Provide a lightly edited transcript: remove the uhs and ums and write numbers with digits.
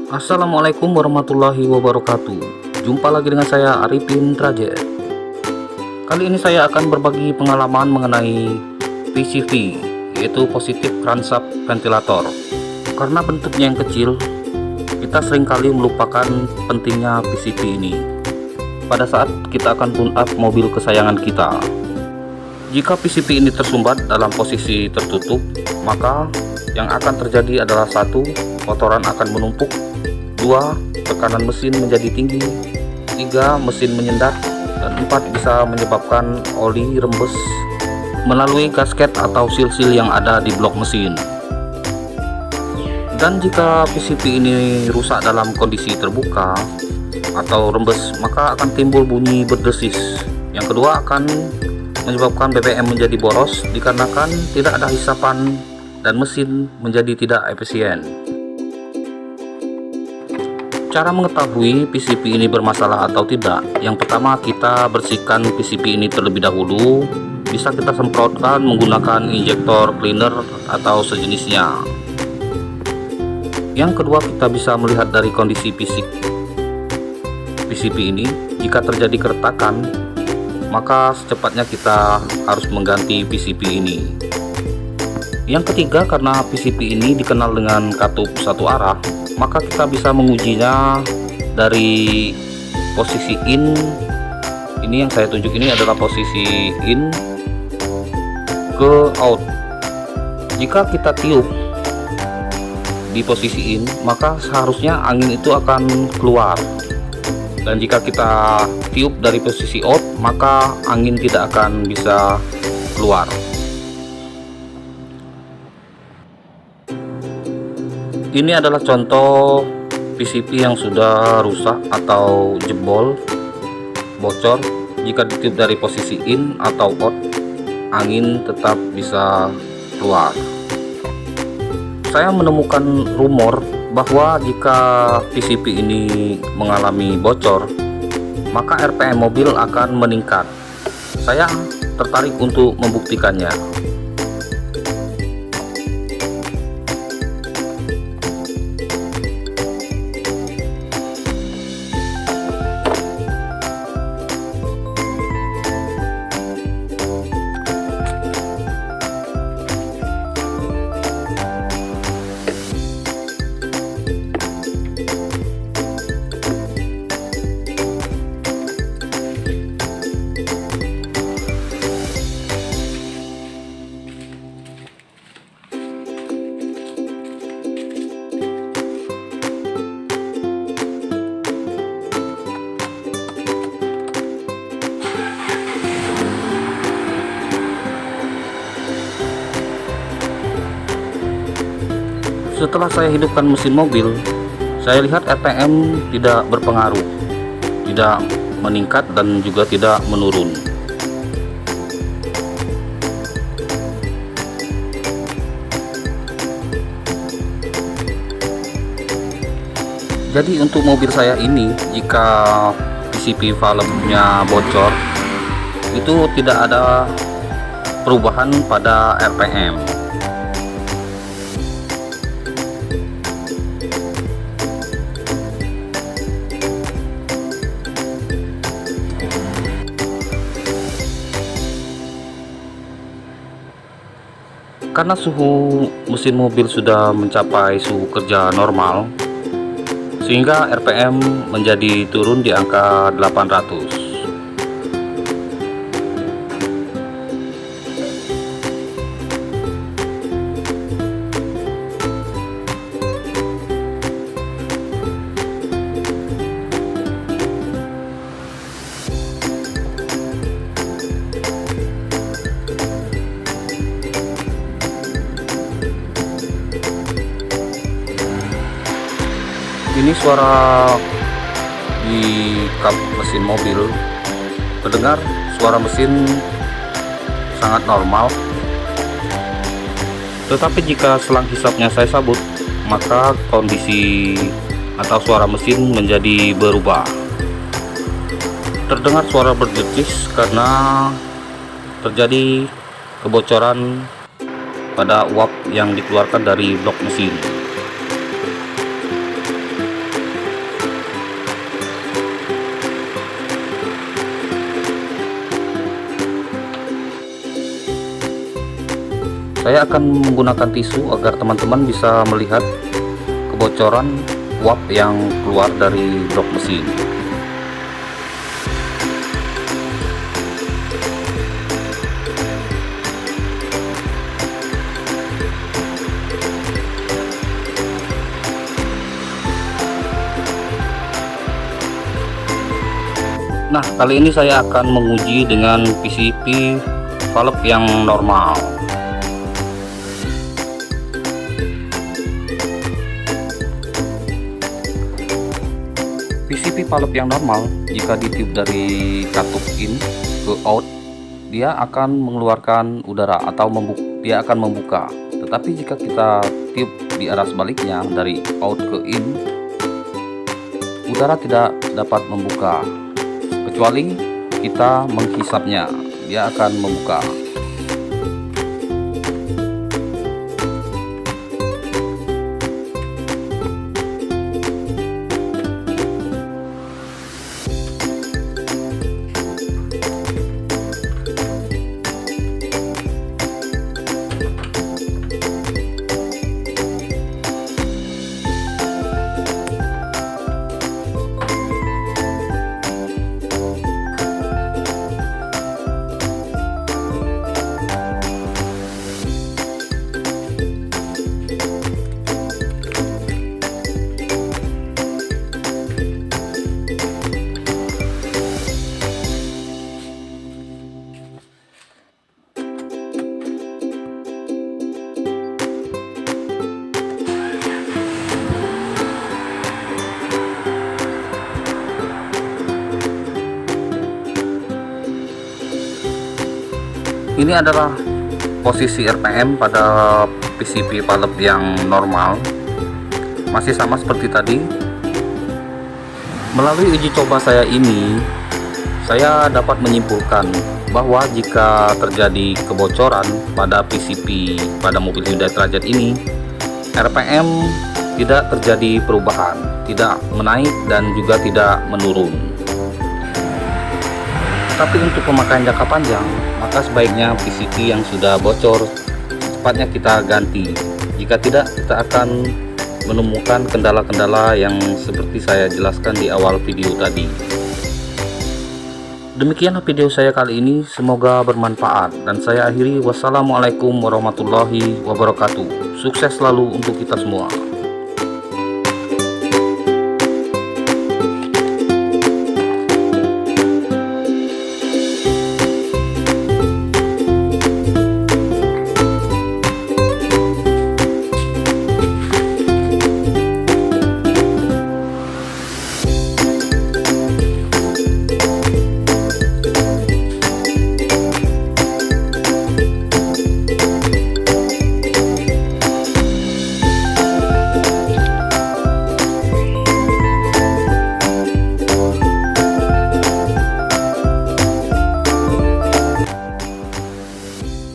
Assalamualaikum warahmatullahi wabarakatuh. Jumpa lagi dengan saya Arifin Trajet. Kali ini saya akan berbagi pengalaman mengenai PCV, yaitu positif crankshaft ventilator. Karena bentuknya yang kecil, kita seringkali melupakan pentingnya PCV ini pada saat kita akan tune up mobil kesayangan kita. Jika PCV ini tersumbat dalam posisi tertutup, maka yang akan terjadi adalah 1. Kotoran akan menumpuk, 2. Tekanan mesin menjadi tinggi, 3. Mesin menyendat, dan 4. Bisa menyebabkan oli rembes melalui gasket atau sil-sil yang ada di blok mesin. Dan jika PCV ini rusak dalam kondisi terbuka atau rembes, maka akan timbul bunyi berdesis. Yang kedua akan menyebabkan BBM menjadi boros dikarenakan tidak ada hisapan dan mesin menjadi tidak efisien. Cara mengetahui PCV ini bermasalah atau tidak, yang pertama kita bersihkan PCV ini terlebih dahulu. Bisa kita semprotkan menggunakan injektor cleaner atau sejenisnya. Yang kedua, kita bisa melihat dari kondisi fisik PCV ini. Jika terjadi keretakan, maka secepatnya kita harus mengganti PCV ini. Yang ketiga, karena PCV ini dikenal dengan katup satu arah, maka kita bisa mengujinya dari posisi in. Ini yang saya tunjuk ini adalah posisi in ke out. Jika kita tiup di posisi in, maka seharusnya angin itu akan keluar. Dan jika kita tiup dari posisi out, maka angin tidak akan bisa keluar. Ini adalah contoh PCV yang sudah rusak atau jebol, bocor. Jika ditiup dari posisi in atau out, angin tetap bisa keluar. Saya menemukan rumor bahwa jika PCV ini mengalami bocor, maka RPM mobil akan meningkat. Saya tertarik untuk membuktikannya. Setelah saya hidupkan mesin mobil, saya lihat RPM tidak berpengaruh, tidak meningkat dan juga tidak menurun. Jadi untuk mobil saya ini, jika PCV valve-nya bocor, itu tidak ada perubahan pada RPM. Karena suhu mesin mobil sudah mencapai suhu kerja normal, sehingga RPM menjadi turun di angka 800. Ini suara di kap mesin mobil, terdengar suara mesin sangat normal. Tetapi jika selang hisapnya saya sabut, maka kondisi atau suara mesin menjadi berubah. Terdengar suara berdesis karena terjadi kebocoran pada uap yang dikeluarkan dari blok mesin. Saya akan menggunakan tisu agar teman-teman bisa melihat kebocoran uap yang keluar dari blok mesin. Nah, kali ini saya akan menguji dengan PCP valve yang normal. PCP valve yang normal, jika ditiup dari katup in ke out, dia akan mengeluarkan udara atau dia akan membuka. Tetapi jika kita tiup di arah sebaliknya dari out ke in, udara tidak dapat membuka. Kecuali kita menghisapnya, dia akan membuka. Ini adalah posisi RPM pada PCP valve yang normal, masih sama seperti tadi. Melalui uji coba saya ini, saya dapat menyimpulkan bahwa jika terjadi kebocoran pada PCP pada mobil Hyundai Trajet ini, RPM tidak terjadi perubahan, tidak menaik dan juga tidak menurun. Tapi untuk pemakaian jangka panjang, maka sebaiknya PCP yang sudah bocor cepatnya kita ganti. Jika tidak, kita akan menemukan kendala-kendala yang seperti saya jelaskan di awal video tadi. Demikianlah video saya kali ini, semoga bermanfaat dan saya akhiri. Wassalamualaikum warahmatullahi wabarakatuh. Sukses selalu untuk kita semua.